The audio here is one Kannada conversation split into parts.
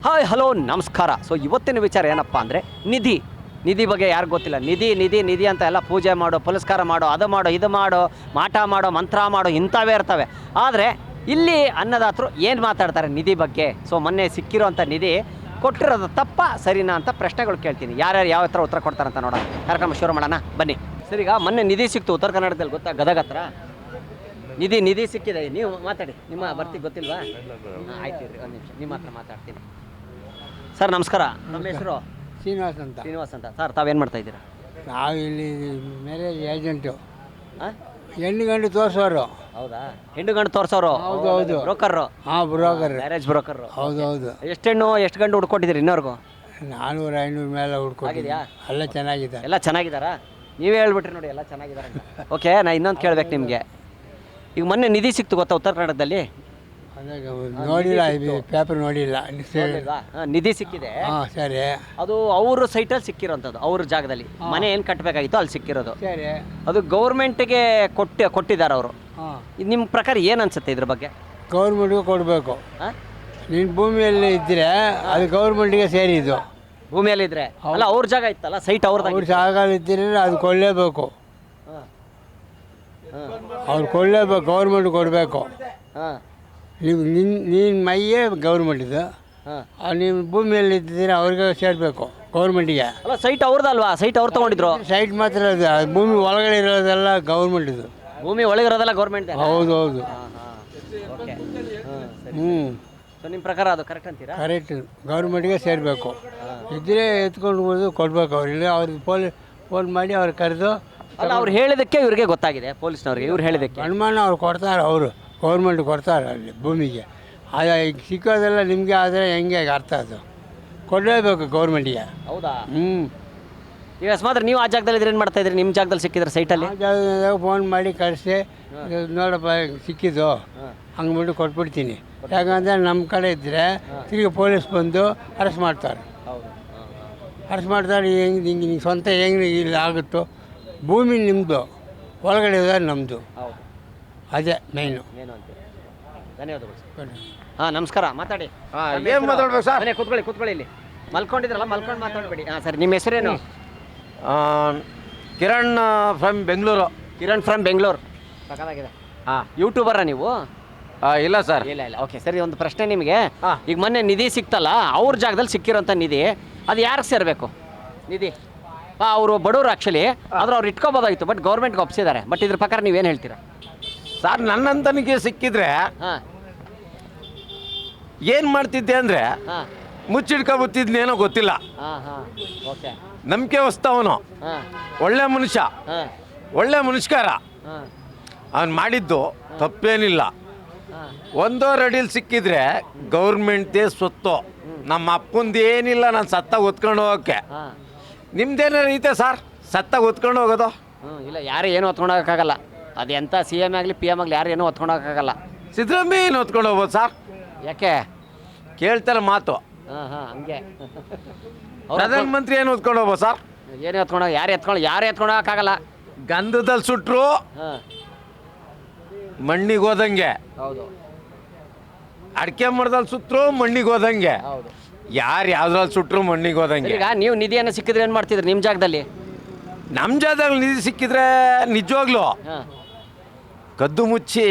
ಹಾಯ್ ಹಲೋ ನಮಸ್ಕಾರ. ಸೊ ಇವತ್ತಿನ ವಿಚಾರ ಏನಪ್ಪ ಅಂದರೆ ನಿಧಿ ಬಗ್ಗೆ ಯಾರಿಗೂ ಗೊತ್ತಿಲ್ಲ. ನಿಧಿ ಅಂತ ಎಲ್ಲ ಪೂಜೆ ಮಾಡೋ, ಪುರಸ್ಕಾರ ಮಾಡೋ, ಅದು ಮಾಡೋ, ಇದು ಮಾಡೋ, ಮಾಟ ಮಾಡೋ, ಮಂತ್ರ ಮಾಡೋ, ಇಂಥವೇ ಇರ್ತವೆ. ಆದರೆ ಇಲ್ಲಿ ಅನ್ನದಾತರು ಏನು ಮಾತಾಡ್ತಾರೆ ನಿಧಿ ಬಗ್ಗೆ. ಸೊ ಮೊನ್ನೆ ಸಿಕ್ಕಿರೋಂಥ ನಿಧಿ ಕೊಟ್ಟಿರೋದು ತಪ್ಪ ಸರಿನಾ ಅಂತ ಪ್ರಶ್ನೆಗಳು ಕೇಳ್ತೀನಿ. ಯಾರ್ಯಾರು ಯಾವ ಹತ್ರ ಉತ್ತರ ಕೊಡ್ತಾರಂತ ನೋಡೋಣ. ಕಾರ್ಯಕ್ರಮ ಶುರು ಮಾಡೋಣ ಬನ್ನಿ. ಸರಿ, ಈಗ ಮೊನ್ನೆ ನಿಧಿ ಸಿಕ್ತು ಉತ್ತರ ಕರ್ನಾಟಕದಲ್ಲಿ, ಗೊತ್ತಾ? ಗದಗ ಹತ್ರ ನಿಧಿ ಸಿಕ್ಕಿದೆ. ನೀವು ಮಾತಾಡಿ, ನಿಮ್ಮ ಬರ್ತಿ ಗೊತ್ತಿಲ್ವಾ? ಆಯ್ತು ರೀ, ಒಂದು ನಿಮಿಷ ನಿಮ್ಮ ಹತ್ರ ಮಾತಾಡ್ತೀನಿ. ಸರ್ ನಮಸ್ಕಾರ, ನಮ್ಮ ಹೆಸರು ಶ್ರೀನಿವಾಸ್ ಅಂತ. ಸರ್ ತಾವೇನು ಮಾಡ್ತಾ ಇದ್ದೀರಾ? ನಾವು ಇಲ್ಲಿ ಮ್ಯಾರೇಜ್ ಏಜೆಂಟು, ಹೆಣ್ಣು ಗಂಡು ತೋರಿಸೋರು. ಹೌದಾ? ಹೆಣ್ಣು ಗಂಡು ತೋರಿಸೋರು? ಹೌದು. ಬ್ರೋಕರ್? ಹಾಂ, ಬ್ರೋಕರ್, ಮ್ಯಾರೇಜ್ ಬ್ರೋಕರ್. ಹೌದು. ಎಷ್ಟು ಹೆಣ್ಣು ಎಷ್ಟು ಗಂಡು ಹುಡ್ಕೊಟ್ಟಿದ್ದೀರಿ ಇನ್ನೋರ್ಗು? 400-500 ಮೇಲೆ ಹುಡ್ಕೊಂಡಿದ್ಯಾ? ಎಲ್ಲ ಚೆನ್ನಾಗಿದೆ. ಎಲ್ಲ ಚೆನ್ನಾಗಿದ್ದಾರಾ? ನೀವೇ ಹೇಳ್ಬಿಟ್ರಿ ನೋಡಿ, ಎಲ್ಲ ಚೆನ್ನಾಗಿದ್ದಾರೆ. ಓಕೆ, ನಾ ಇನ್ನೊಂದು ಕೇಳ್ಬೇಕು ನಿಮಗೆ. ಈಗ ಮೊನ್ನೆ ನಿಧಿ ಸಿಕ್ತು, ಗೊತ್ತಾ? ಉತ್ತರ ಕನ್ನಡದಲ್ಲಿ ನೋಡಿಲ್ಲ, ಪೇಪರ್ ನೋಡಿಲ್ಲ. ನಿಧಿ ಸಿಕ್ಕಿದೆ. ಹಾಂ, ಸರಿ. ಅದು ಅವ್ರ ಸೈಟಲ್ಲಿ ಸಿಕ್ಕಿರೋಂಥದ್ದು, ಅವ್ರ ಜಾಗದಲ್ಲಿ ಮನೆ ಏನು ಕಟ್ಟಬೇಕಾಗಿತ್ತು ಅಲ್ಲಿ ಸಿಕ್ಕಿರೋದು. ಸರಿ. ಅದು ಗೌರ್ಮೆಂಟ್ಗೆ ಕೊಟ್ಟಿದ್ದಾರೆ ಅವರು. ಹಾಂ, ನಿಮ್ಮ ಪ್ರಕಾರ ಏನು ಅನ್ಸುತ್ತೆ ಇದ್ರ ಬಗ್ಗೆ? ಗೌರ್ಮೆಂಟ್ಗೆ ಕೊಡಬೇಕು. ನಿನ್ನ ಭೂಮಿಯಲ್ಲಿ ಇದ್ದರೆ ಅದು ಗೌರ್ಮೆಂಟ್ಗೆ ಸೇರಿದ್ದು. ಭೂಮಿಯಲ್ಲಿದ್ದರೆ ಅಲ್ಲ, ಅವ್ರ ಜಾಗ ಇತ್ತಲ್ಲ, ಸೈಟ್ ಅವ್ರದ್ದು. ಅವ್ರ ಜಾಗ ಇದ್ದರೆ ಅದು ಕೊಳ್ಳೇಬೇಕು. ಅವ್ರು ಕೊಳ್ಳೇಬೇಕು, ಗೌರ್ಮೆಂಟ್ ಕೊಡಬೇಕು. ಹಾಂ, ನೀನು ಮೈಯೇ ಗೌರ್ಮೆಂಟಿದು. ನೀವು ಭೂಮಿಯಲ್ಲಿ ಇದ್ದಿದ್ದೀರ, ಅವ್ರಿಗೆ ಸೇರಬೇಕು ಗೌರ್ಮೆಂಟಿಗೆ. ಅಲ್ಲ, ಸೈಟ್ ಅವ್ರದ್ದಲ್ವಾ? ಸೈಟ್ ಅವ್ರು ತೊಗೊಂಡಿದ್ರು. ಸೈಟ್ ಮಾತ್ರ ಅದು, ಭೂಮಿ ಒಳಗಡೆ ಇರೋದೆಲ್ಲ ಗೌರ್ಮೆಂಟಿದು. ಭೂಮಿ ಒಳಗಿರೋದೆಲ್ಲ ಗೌರ್ಮೆಂಟ್. ಹೌದು. ಸೊ ನಿಮ್ಮ ಪ್ರಕಾರ ಅದು ಕರೆಕ್ಟ್ ಅಂತೀರಾ? ಕರೆಕ್ಟ್, ಗೌರ್ಮೆಂಟ್ಗೆ ಸೇರಬೇಕು. ಇದ್ದರೆ ಎತ್ಕೊಂಡು ಹೋಗೋದು ಕೊಡಬೇಕು. ಅವ್ರಿಗೆ ಅವ್ರಿಗೆ ಫೋನ್ ಮಾಡಿ ಅವ್ರು ಕರೆದು. ಅಲ್ಲ, ಅವ್ರು ಹೇಳಿದ್ದಕ್ಕೆ ಇವ್ರಿಗೆ ಗೊತ್ತಾಗಿದೆ, ಪೊಲೀಸ್ನವ್ರಿಗೆ. ಇವ್ರು ಹೇಳಿದ್ದಕ್ಕೆ ಅನುಮಾನ ಅವ್ರು ಕೊಡ್ತಾರೆ, ಅವರು ಗೌರ್ಮೆಂಟ್ ಕೊಡ್ತಾರೆ ಅಲ್ಲಿ ಭೂಮಿಗೆ. ಈಗ ಸಿಕ್ಕೋದೆಲ್ಲ ನಿಮಗೆ ಆದರೆ ಹೆಂಗೆ ಅರ್ಥ? ಅದು ಕೊಡಲೇಬೇಕು ಗೌರ್ಮೆಂಟಿಗೆ. ಹೌದಾ? ಈಗ ಅಸ್ಮಾತ್ರ ನೀವು ಆ ಜಾಗದಲ್ಲಿ ಇದ್ರೆ ಏನು ಮಾಡ್ತಾ ಇದ್ರಿ? ನಿಮ್ಮ ಜಾಗದಲ್ಲಿ ಸಿಕ್ಕಿದ್ರೆ ಸೈಟಲ್ಲಿ ಆ ಜಾಗದಾಗ ಫೋನ್ ಮಾಡಿ ಕಳಿಸಿ, ನೋಡಪ್ಪ ಸಿಕ್ಕಿದ್ದು ಹಂಗ್ಬಿಟ್ಟು ಕೊಟ್ಬಿಡ್ತೀನಿ. ಯಾಕಂದರೆ ನಮ್ಮ ಕಡೆ ಇದ್ದರೆ ತಿರುಗಿ ಪೊಲೀಸ್ ಬಂದು ಅರೆಸ್ಟ್ ಮಾಡ್ತಾರೆ. ಅರೆಸ್ಟ್ ಮಾಡ್ತಾರೆ. ಹಿಂಗೆ ಸ್ವಂತ ಹೆಂಗೆ ಇಲ್ಲಿ ಆಗುತ್ತೋ. ಭೂಮಿ ನಿಮ್ಮದು, ಒಳಗಡೆ ಇರೋದು ನಮ್ಮದು. ಅದೇ ಮೇಯ್ನು. ಧನ್ಯವಾದಗಳು. ಹಾಂ, ನಮಸ್ಕಾರ. ಮಾತಾಡಿ. ಏನು ಮಾತಾಡ್ಬೇಕು ಸರ್? ಕೂತ್ಕೊಳ್ಳಿ ಇಲ್ಲಿ. ಮಲ್ಕೊಂಡಿದ್ರಲ್ಲ, ಮಲ್ಕೊಂಡು ಮಾತಾಡಬೇಡಿ. ಹಾಂ ಸರ್, ನಿಮ್ಮ ಹೆಸರೇನು? ಕಿರಣ್ ಫ್ರಮ್ ಬೆಂಗಳೂರು. ಕಿರಣ್ ಫ್ರಮ್ ಬೆಂಗಳೂರು. ಸಾಕಾಗಿದೆ. ಹಾಂ, ಯೂಟ್ಯೂಬರಾ ನೀವು? ಇಲ್ಲ ಸರ್. ಇಲ್ಲ. ಓಕೆ, ಸರಿ. ಒಂದು ಪ್ರಶ್ನೆ ನಿಮಗೆ. ಈಗ ಮೊನ್ನೆ ನಿಧಿ ಸಿಕ್ತಲ್ಲ, ಅವ್ರ ಜಾಗದಲ್ಲಿ ಸಿಕ್ಕಿರೋಂಥ ನಿಧಿ, ಅದು ಯಾರಿಗೆ ಸೇರಬೇಕು ನಿಧಿ? ಅವರು ಬಡವರು ಆ್ಯಕ್ಚುಲಿ, ಆದ್ರೆ ಅವ್ರು ಇಟ್ಕೋಬೋದಾಗಿತ್ತು, ಬಟ್ ಗೌರ್ಮೆಂಟ್ಗೆ ಒಪ್ಸಿದ್ದಾರೆ. ಬಟ್ ಇದ್ರ ಪ್ರಕಾರ ನೀವೇನು ಹೇಳ್ತೀರಾ? ಸರ್, ನನ್ನಂತನಿಗೆ ಸಿಕ್ಕಿದ್ರೆ ಏನು ಮಾಡ್ತಿದ್ದೆ ಅಂದರೆ ಮುಚ್ಚಿಡ್ಕೊಬತ್ತಿದ್ನೇನೋ ಗೊತ್ತಿಲ್ಲ. ಓಕೆ. ನಂಬಿಕೆ ಹೊಸ್ತವನು, ಒಳ್ಳೆ ಮನುಷ್ಯ, ಒಳ್ಳೆ ಮನುಷ್ಯಕಾರ. ಅವ್ನು ಮಾಡಿದ್ದು ತಪ್ಪೇನಿಲ್ಲ. 1 ಅಡಿಲಿ ಸಿಕ್ಕಿದ್ರೆ ಗೌರ್ಮೆಂಟ್ದೇ ಸ್ವತ್ತು. ನಮ್ಮ ಅಪ್ಪಂದು ಏನಿಲ್ಲ, ನಾನು ಸತ್ತಾಗ ಹೊತ್ಕೊಂಡು ಹೋಗೋಕ್ಕೆ. ನಿಮ್ದೇನಾರ ಐತೆ ಸರ್ ಸತ್ತಾಗ ಹೊತ್ಕೊಂಡು ಹೋಗೋದು? ಇಲ್ಲ, ಯಾರು ಏನು ಹೊತ್ಕೊಂಡು ಹೋಗೋಕ್ಕಾಗಲ್ಲ. ಅದು ಎಂಥ CM ಆಗಲಿ PM ಆಗಲಿ, ಯಾರು ಏನೂ ಹೊತ್ಕೊಂಡು ಹೋಗೋಕ್ಕಾಗಲ್ಲ. ಸಿದ್ದರಾಮಯ್ಯ ಏನು ಹೊತ್ಕೊಂಡು ಹೋಗ್ಬೋದು ಸರ್? ಯಾಕೆ ಕೇಳ್ತಾರೆ ಮಾತು. ಹಂಗೆ. ಪ್ರಧಾನಮಂತ್ರಿ ಏನು ಹೊತ್ಕೊಂಡು ಹೋಗ್ಬೋದು ಸರ್? ಏನು ಹೊತ್ಕೊಂಡು ಯಾರು ಎತ್ಕೊಂಡು ಹೋಗೋಕ್ಕಾಗಲ್ಲ. ಗಂಧದಲ್ಲಿ ಸುಟ್ಟರು ಮಣ್ಣಿಗೆ ಹೋದಂಗೆ, ಹೌದು. ಅಡಿಕೆ ಮರದಲ್ಲಿ ಸುಟ್ಟರು ಮಣ್ಣಿಗೆ ಹೋದಂಗೆ, ಹೌದು. ಯಾರು ಯಾವ್ದ್ರಲ್ಲಿ ಸುಟ್ಟರು ಮಣ್ಣಿಗೆ ಹೋದಂಗೆ. ಈಗ ನೀವು ನಿಧಿಯನ್ನು ಸಿಕ್ಕಿದ್ರೆ ಏನು ಮಾಡ್ತಿದ್ರಿ ನಿಮ್ಮ ಜಾಗದಲ್ಲಿ? ನಮ್ಮ ಜಾಗದಲ್ಲಿ ನಿಧಿ ಸಿಕ್ಕಿದ್ರೆ ನಿಜವಾಗ್ಲೂ ಕದ್ದು ಮುಚ್ಚಿ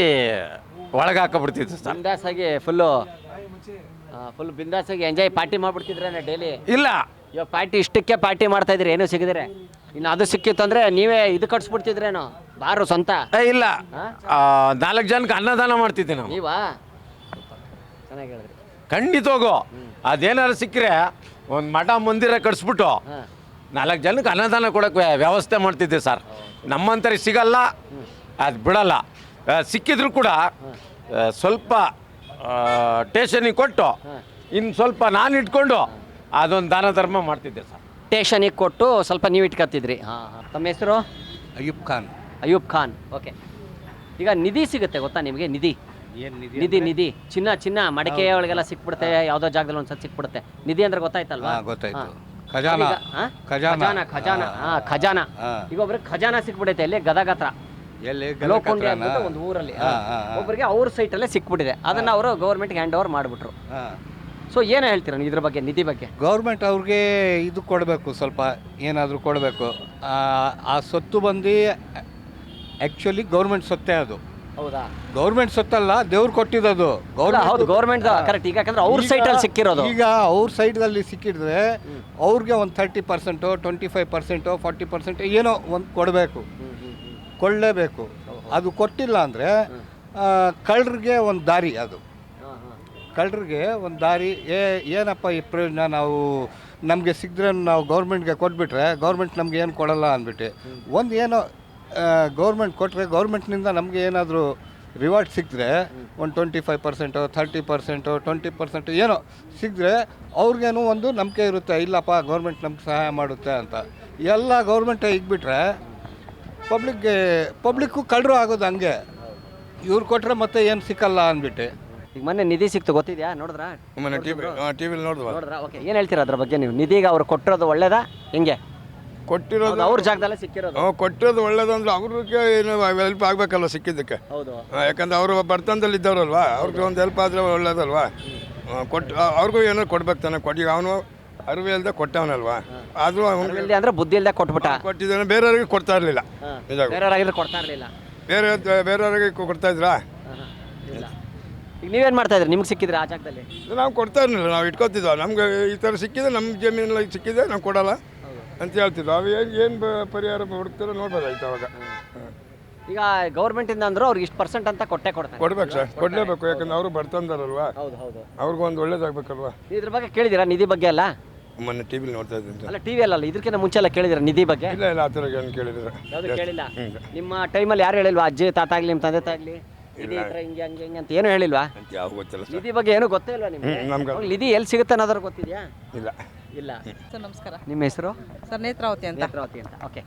ಒಳಗೆ ಹಾಕಬಿಡ್ತಿತ್ತು ಸರ್. ಬಿಂದಾಸಾಗಿ ಫುಲ್ ಬಿಂದಾಸಾಗಿ ಎಂಜಾಯ್ ಪಾರ್ಟಿ ಮಾಡಿಬಿಡ್ತಿದ್ರೇನೆ ಡೈಲಿ? ಇಲ್ಲ, ಇವಾಗ ಇಷ್ಟಕ್ಕೆ ಪಾರ್ಟಿ ಮಾಡ್ತಾ ಇದ್ರಿ, ಏನೂ ಸಿಕ್ಕಿದ್ರೆ. ಇನ್ನು ಅದು ಸಿಕ್ಕಿತ್ತು ಅಂದರೆ ನೀವೇ ಇದು ಕಟ್ಸ್ಬಿಡ್ತಿದ್ರೇನೋ ಬಾರು ಸ್ವಂತ? ಇಲ್ಲ, 4 ಜನಕ್ಕೆ ಅನ್ನದಾನ ಮಾಡ್ತಿದ್ದೆ ನಾವು. ನೀವಾ? ಚೆನ್ನಾಗಿ ಹೇಳಿದ್ರಿ. ಖಂಡಿತವಾಗೋ ಅದೇನಾರು ಸಿಕ್ಕರೆ ಒಂದು ಮಠ ಮಂದಿರ ಕಟ್ಸ್ಬಿಟ್ಟು 4 ಜನಕ್ಕೆ ಅನ್ನದಾನ ಕೊಡೋಕ್ಕೆ ವ್ಯವಸ್ಥೆ ಮಾಡ್ತಿದ್ದೆ ಸರ್. ನಮ್ಮಂತರಿಗೆ ಸಿಗಲ್ಲ, ಅದು ಬಿಡಲ್ಲ. ಸಿಕ್ಕಿದ್ರು ಕೂಡ ಸ್ವಲ್ಪ ಟೇಷನಿಗೆ ಕೊಟ್ಟು ಇನ್ನು ಸ್ವಲ್ಪ ನಾನು ಇಟ್ಕೊಂಡು ಅದೊಂದು ದಾನ ಧರ್ಮ ಮಾಡ್ತಿದ್ದೆ ಸರ್. ಟೇಷನಿಗೆ ಕೊಟ್ಟು ಸ್ವಲ್ಪ ನೀವು ಇಟ್ಕೊತಿದ್ರಿ. ತಮ್ಮ ಹೆಸರು? ಅಯೂಬ್ ಖಾನ್. ಓಕೆ. ಈಗ ನಿಧಿ ಸಿಗುತ್ತೆ, ಗೊತ್ತಾ ನಿಮಗೆ? ನಿಧಿ ಚಿನ್ನ ಮಡಿಕೆ ಒಳಗೆಲ್ಲ ಸಿಕ್ಬಿಡುತ್ತೆ, ಯಾವುದೋ ಜಾಗದಲ್ಲಿ ಒಂದ್ಸತಿ ಸಿಕ್ಬಿಡುತ್ತೆ. ನಿಧಿ ಅಂದ್ರೆ ಗೊತ್ತಾಯ್ತಲ್ವಾ? ಖಜಾನ. ಈಗ ಒಬ್ರಿಗೆ ಖಜಾನ ಸಿಕ್ಬಿಡೈತೆ ಇಲ್ಲಿ ಗದಗ ಹತ್ರ. ಲೋಕುಂಡಿ ಅಂದ್ಬಿಟ್ಟು ಒಂದು ಊರಲ್ಲಿ ಒಬ್ಬರಿಗೆ ಅವ್ರ ಸೈಟಲ್ಲೇ ಸಿಕ್ಬಿಟ್ಟಿದೆ. ಅದನ್ನು ಅವರು ಗೌರ್ಮೆಂಟ್ಗೆ ಹ್ಯಾಂಡ್ ಓವರ್ ಮಾಡಿಬಿಟ್ರು. ಸೊ ಏನು ಹೇಳ್ತೀರಾ ನೀವು ಇದ್ರ ಬಗ್ಗೆ, ನಿಧಿ ಬಗ್ಗೆ? ಗೌರ್ಮೆಂಟ್ ಅವ್ರಿಗೆ ಇದು ಕೊಡಬೇಕು, ಸ್ವಲ್ಪ ಏನಾದರೂ ಕೊಡಬೇಕು. ಆ ಸೊತ್ತು ಬಂದು ಆ್ಯಕ್ಚುಲಿ ಗೌರ್ಮೆಂಟ್ ಸೊತ್ತೇ ಅದು. ಹೌದಾ? ಗೌರ್ಮೆಂಟ್ ಸೊತ್ತಲ್ಲ, ದೇವ್ರು ಕೊಟ್ಟಿದ್ದು. ಹೌದು, ಗೌರ್ಮೆಂಟ್ ಕರೆಕ್ಟ್. ಈಗ ಯಾಕಂದ್ರೆ ಅವ್ರ ಸೈಟಲ್ಲಿ ಸಿಕ್ಕಿರೋದು. ಈಗ ಅವ್ರ ಸೈಡ್ದಲ್ಲಿ ಸಿಕ್ಕಿದ್ರೆ ಅವ್ರಿಗೆ ಒಂದು 30%, 25%, 40% ಏನೋ ಒಂದು ಕೊಡಬೇಕು, ಕೊಳ್ಳೇಬೇಕು. ಅದು ಕೊಟ್ಟಿಲ್ಲ ಅಂದರೆ ಕಳ್ಳರಿಗೆ ಒಂದು ದಾರಿ, ಅದು ಕಳ್ಳರಿಗೆ ಒಂದು ದಾರಿ. ಏನಪ್ಪ ಈ ಪ್ರಯೋಜನ, ನಾವು ನಮಗೆ ಸಿಕ್ಕಿದ್ರೆ ನಾವು ಗೌರ್ಮೆಂಟ್ಗೆ ಕೊಟ್ಬಿಟ್ರೆ ಗೌರ್ಮೆಂಟ್ ನಮ್ಗೆ ಏನು ಕೊಡಲ್ಲ ಅಂದ್ಬಿಟ್ಟು ಒಂದು ಏನೋ ಗೌರ್ಮೆಂಟ್ ಕೊಟ್ಟರೆ ಗೌರ್ಮೆಂಟ್ನಿಂದ ನಮಗೆ ಏನಾದರೂ ರಿವಾರ್ಡ್ ಸಿಕ್ಕಿದ್ರೆ ಒಂದು 25%, 30%, 20% ಏನೋ ಸಿಕ್ಕಿದ್ರೆ ಅವ್ರಿಗೇನು ಒಂದು ನಂಬಿಕೆ ಇರುತ್ತೆ, ಇಲ್ಲಪ್ಪ ಗೌರ್ಮೆಂಟ್ ನಮ್ಗೆ ಸಹಾಯ ಮಾಡುತ್ತೆ ಅಂತ. ಎಲ್ಲ ಗೌರ್ಮೆಂಟೇ ಇಗ್ಬಿಟ್ರೆ ಪಬ್ಲಿಕ್ಕು ಕಳ್ಳರು ಆಗೋದು ಹಂಗೆ. ಇವ್ರು ಕೊಟ್ಟರೆ ಮತ್ತೆ ಏನು ಸಿಕ್ಕಲ್ಲ ಅಂದ್ಬಿಟ್ಟು. ಈಗ ಮೊನ್ನೆ ನಿಧಿ ಸಿಕ್ತು, ಗೊತ್ತಿದೆಯಾ? ನೋಡಿದ್ರಾ? ಟಿವಿಲಿ ನೋಡಿದ್ರಾ? ಓಕೆ, ಏನು ಹೇಳ್ತೀರಾ ಅದ್ರ ಬಗ್ಗೆ ನೀವು? ನಿಧಿಗೆ ಅವ್ರು ಕೊಟ್ಟಿರೋದು ಒಳ್ಳೇದಾ ಹೆಂಗೆ? ಕೊಟ್ಟಿರೋದು ಅವ್ರ ಜಾಗದಲ್ಲೇ ಸಿಕ್ಕಿರೋದು. ಕೊಟ್ಟಿರೋದು ಒಳ್ಳೇದು ಅಂದ್ರೆ ಅವ್ರಿಗೆ ಏನು ಹೆಲ್ಪ್ ಆಗಬೇಕಲ್ಲ ಸಿಕ್ಕಿದ್ದಕ್ಕೆ. ಹೌದು. ಯಾಕಂದ್ರೆ ಅವರು ಬರ್ತನದಲ್ಲಿ ಇದ್ದವ್ರಲ್ವಾ, ಅವ್ರಿಗೆ ಒಂದು ಹೆಲ್ಪ್ ಆದರೆ ಒಳ್ಳೇದಲ್ವಾ. ಕೊಟ್ಟು ಅವ್ರಿಗೂ ಏನೋ ಕೊಡ್ಬೇಕು ತಾನೆ. ಕೊಟ್ಟು ಅವನು ಅರಿವು ಇಲ್ಲದೆ ಕೊಟ್ಟವನಲ್ವಾ, ಆದರೂ ಇಲ್ಲದೆ ಅಂದ್ರೆ ಬುದ್ಧಿ ಇಲ್ಲದೆ ಕೊಟ್ಬಿಟ್ಟ. ಕೊಟ್ಟಿದ್ದಾನೆ, ಬೇರೆಯವ್ರಿಗೆ ಕೊಡ್ತಾ ಇರಲಿಲ್ಲ. ಬೇರೆಯವ್ರಾಗಿದ್ರೆ ಕೊಡ್ತಾ ಇರಲಿಲ್ಲ. ಬೇರೆಯವ್ರಿಗೆ ಕೊಡ್ತಾ ಇದ್ರಾ? ಇಲ್ಲ. ಈಗ ನೀವೇನು ಮಾಡ್ತಾ ಇದ್ರಿ? ನಿಮ್ಗೆ ಸಿಕ್ಕಿದ್ರೆ ಆ ಜಾಗದಲ್ಲಿ? ನಾವು ಕೊಡ್ತಾ ಇರಲಿಲ್ಲ, ನಾವು ಇಟ್ಕೊತಿದ್ವಿ. ನಮ್ಗೆ ಈ ಥರ ಸಿಕ್ಕಿದೆ, ನಮ್ಮ ಜಮೀನಲ್ಲಿ ಸಿಕ್ಕಿದೆ, ನಾವು ಕೊಡಲ್ಲ ಅಂತ ಹೇಳ್ತಿದ್ವಿ. ಅವು ಏನು ಪರಿಹಾರ ಹುಡುಕ್ತಾರೋ ನೋಡ್ಬೋದಾಯ್ತು ಅವಾಗ. ಈಗ ಗೌರ್ಮೆಂಟಿಂದ ಅಂದ್ರು ಅವ್ರಿಗೆ ಇಷ್ಟು % ಅಂತ ಕೊಡ್ತಾರೆ. ಕೊಡ್ಬೇಕು ಸರ್, ಕೊಡಲೇಬೇಕು. ಯಾಕಂದ್ರೆ ಅವರು ಬರ್ತಂದಾರಲ್ವಾ, ಹೌದು ಹೌದು. ಅವ್ರಿಗೂ ಒಂದು ಒಳ್ಳೇದಾಗಬೇಕಲ್ವಾ. ಇದ್ರ ಬಗ್ಗೆ ಕೇಳಿದಿರಾ ನಿಧಿ ಬಗ್ಗೆ ಎಲ್ಲ? ಮೊನ್ನೆ ಟಿವಿಲಿ ನೋಡ್ತಾ ಇದ್ದೀನಿ. ಅಲ್ಲ, ಟಿವಿ ಅಲ್ಲ, ಇದಕ್ಕಿಂತ ಮುಂಚೆ ಎಲ್ಲ ಕೇಳಿದಿರಾ ನಿಧಿ ಬಗ್ಗೆ? ಇಲ್ಲ ಇಲ್ಲ, ಆ ಥರ ಏನು ಕೇಳಿದ್ರೆ ಯಾವುದು ಕೇಳಿಲ್ಲ. ನಿಮ್ಮ ಟೈಮಲ್ಲಿ ಯಾರು ಹೇಳಿಲ್ವಾ? ಅಜ್ಜಿ ತಾತ ಆಗಲಿ, ನಿಮ್ಮ ತಂದೆ ತಾಗಲಿ ನಿಧಿ ಹತ್ರ ಹಿಂಗೆ ಹಂಗೆ ಹಿಂಗೆ ಅಂತ ಏನು ಹೇಳಿಲ್ವಾ? ಯಾವ ಗೊತ್ತಿಲ್ಲ ಸರ್, ನಿಧಿ ಬಗ್ಗೆ ಏನೂ ಗೊತ್ತೇ ಇಲ್ವಾ ನಿಮ್ಗೆ? ನಮ್ಗೆ ನಿಧಿ ಎಲ್ಲಿ ಸಿಗುತ್ತೆ ಅನ್ನೋದ್ರ ಗೊತ್ತಿದೆಯಾ? ಇಲ್ಲ ಇಲ್ಲ. ಸರ್ ನಮಸ್ಕಾರ. ನಿಮ್ಮ ಹೆಸರು? ಸರ್ ನೇತ್ರಾವತಿ ಅಂತ. ನೇತ್ರಾವತಿ ಅಂತ. ಓಕೆ.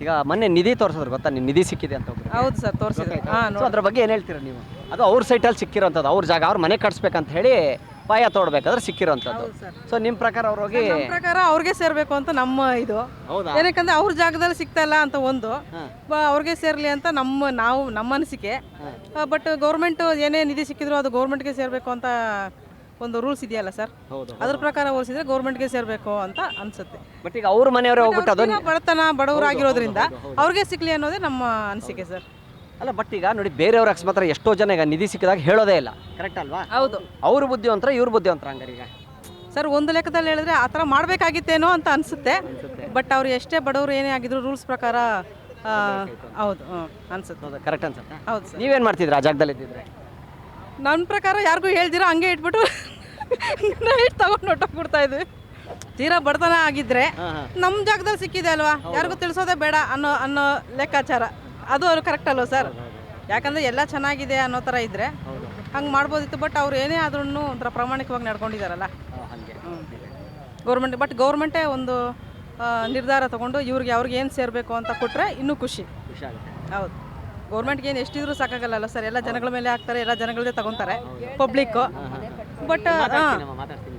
ಈಗ ಮೊನ್ನೆ ನಿಧಿ ತೋರಿಸಿದ್ರು ಗೊತ್ತಾ? ನಿಮ್ಮ ನಿಧಿ ಸಿಕ್ಕಿದೆ ಅಂತ ಒಬ್ರು. ಹೌದು ಸರ್, ತೋರಿಸಿದ್ರೆ. ಸೊ ಅದ್ರ ಬಗ್ಗೆ ಏನು ಹೇಳ್ತೀರಾ ನೀವು? ಅದು ಅವ್ರ ಸೈಟಲ್ಲಿ ಸಿಕ್ಕಿರೋಂಥದ್ದು, ಅವ್ರ ಜಾಗ, ಅವ್ರ ಮನೆ ಕಟ್ಸ್ಬೇಕಂತ ಹೇಳಿ ಪಾಯ ತೋಡ್ಬೇಕಾದ್ರೆ ಸಿಕ್ಕಿರೋಂಥದ್ದು. ಸೊ ನಿಮ್ಮ ಪ್ರಕಾರ ಅವ್ರು ಹೋಗಿ ನಮ್ಮ ಪ್ರಕಾರ ಅವ್ರಿಗೆ ಸೇರ್ಬೇಕು ಅಂತ ನಮ್ಮ ಇದು. ಹೌದಾ? ಏನಕ್ಕಂದ್ರೆ ಅವ್ರ ಜಾಗದಲ್ಲಿ ಸಿಗ್ತಾ ಇಲ್ಲ ಅಂತ ಒಂದು, ಅವ್ರಿಗೆ ಸೇರ್ಲಿ ಅಂತ ನಮ್ಮ ಅನಿಸಿಕೆ. ಬಟ್ ಗೌರ್ಮೆಂಟ್ ಏನೇ ನಿಧಿ ಸಿಕ್ಕಿದ್ರು ಅದು ಗೌರ್ಮೆಂಟ್ಗೆ ಸೇರ್ಬೇಕು ಅಂತ ಒಂದು ರೂಲ್ಸ್ ಇದೆಯಲ್ಲ ಸರ್, ಅದ್ರ ಪ್ರಕಾರ ಹೋಲಿಸಿದ್ರೆ ಗೌರ್ಮೆಂಟ್ಗೆ ಸೇರ್ಬೇಕು ಅಂತ ಅನ್ಸುತ್ತೆ. ಬಟ್ ಈಗ ಅವ್ರ ಮನೆಯವರೇ ಹೋಗ್ಬಿಟ್ಟು ಅದು ಬಡವರಾಗಿರೋದ್ರಿಂದ ಅವ್ರಿಗೆ ಸಿಕ್ಲಿ ಅನ್ನೋದೇ ನಮ್ಮ ಅನಿಸಿಕೆ ಸರ್. ಅಲ್ಲ, ಬಟ್ ಈಗ ನೋಡಿ, ಬೇರೆಯವ್ರ ಅಕಸ್ಮಾತ್ ಎಷ್ಟೋ ಜನ ಈಗ ನಿಧಿ ಸಿಕ್ಕಿದಾಗ ಹೇಳೋದೇ ಇಲ್ಲ, ಕರೆಕ್ಟ್ ಅಲ್ವಾ? ಹೌದು. ಅವ್ರ ಬುದ್ಧಿವಂತರ, ಇವ್ರ ಬುದ್ಧಿವಂತರ ಹಂಗಾರೆ ಈಗ? ಸರ್ ಒಂದು ಲೆಕ್ಕದಲ್ಲಿ ಹೇಳಿದ್ರೆ ಆ ಥರ ಮಾಡಬೇಕಾಗಿತ್ತೇನೋ ಅಂತ ಅನಿಸುತ್ತೆ. ಬಟ್ ಅವ್ರು ಎಷ್ಟೇ ಬಡವರು ಏನೇ ಆಗಿದ್ರು ರೂಲ್ಸ್ ಪ್ರಕಾರ ಹೌದು ಅನ್ಸುತ್ತೆ. ಕರೆಕ್ಟ್ ಅನ್ಸುತ್ತೆ. ಹೌದು ಸರ್. ನೀವೇನು ಮಾಡ್ತಿದ್ರಾ ಆ ಜಾಗದಲ್ಲಿ ಇದ್ದಿದ್ರೆ? ನನ್ನ ಪ್ರಕಾರ ಯಾರಿಗೂ ಹೇಳ್ದಿರೋ ಹಂಗೆ ಇಟ್ಬಿಟ್ಟು ನೈಟ್ ತಗೊಂಡು ಹೊಟ್ಟೋಗ್ಬಿಡ್ತಾ ಇದ್ವಿ. ತೀರಾ ಬಡತನ ಆಗಿದ್ರೆ ನಮ್ಮ ಜಾಗದಲ್ಲಿ ಸಿಕ್ಕಿದೆ ಅಲ್ವಾ, ಯಾರಿಗೂ ತಿಳಿಸೋದೇ ಬೇಡ ಅನ್ನೋ ಲೆಕ್ಕಾಚಾರ ಅದು ಅವ್ರು ಕರೆಕ್ಟ್ ಅಲ್ವಾ ಸರ್? ಯಾಕಂದರೆ ಎಲ್ಲ ಚೆನ್ನಾಗಿದೆ ಅನ್ನೋ ಥರ ಇದ್ದರೆ ಹಂಗೆ ಮಾಡ್ಬೋದಿತ್ತು. ಬಟ್ ಅವ್ರು ಏನೇ ಆದ್ರೂ ಒಂಥರ ಪ್ರಾಮಾಣಿಕವಾಗಿ ನಡ್ಕೊಂಡಿದ್ದಾರಲ್ಲ ಗೌರ್ಮೆಂಟ್. ಬಟ್ ಗೌರ್ಮೆಂಟೇ ಒಂದು ನಿರ್ಧಾರ ತೊಗೊಂಡು ಅವ್ರಿಗೆ ಏನು ಸೇರಬೇಕು ಅಂತ ಕೊಟ್ಟರೆ ಇನ್ನೂ ಖುಷಿ ಆಗುತ್ತೆ. ಹೌದು. ಗೌರ್ಮೆಂಟ್ಗೆ ಏನು ಎಷ್ಟಿದ್ರೂ ಸಾಕಾಗಲ್ಲ ಸರ್, ಎಲ್ಲ ಜನಗಳ ಮೇಲೆ ಹಾಕ್ತಾರೆ, ಎಲ್ಲ ಜನಗಳದೇ ತಗೊತಾರೆ ಪಬ್ಲಿಕ್ಕು. ಬಟ್ ಅದಕ್ಕೆ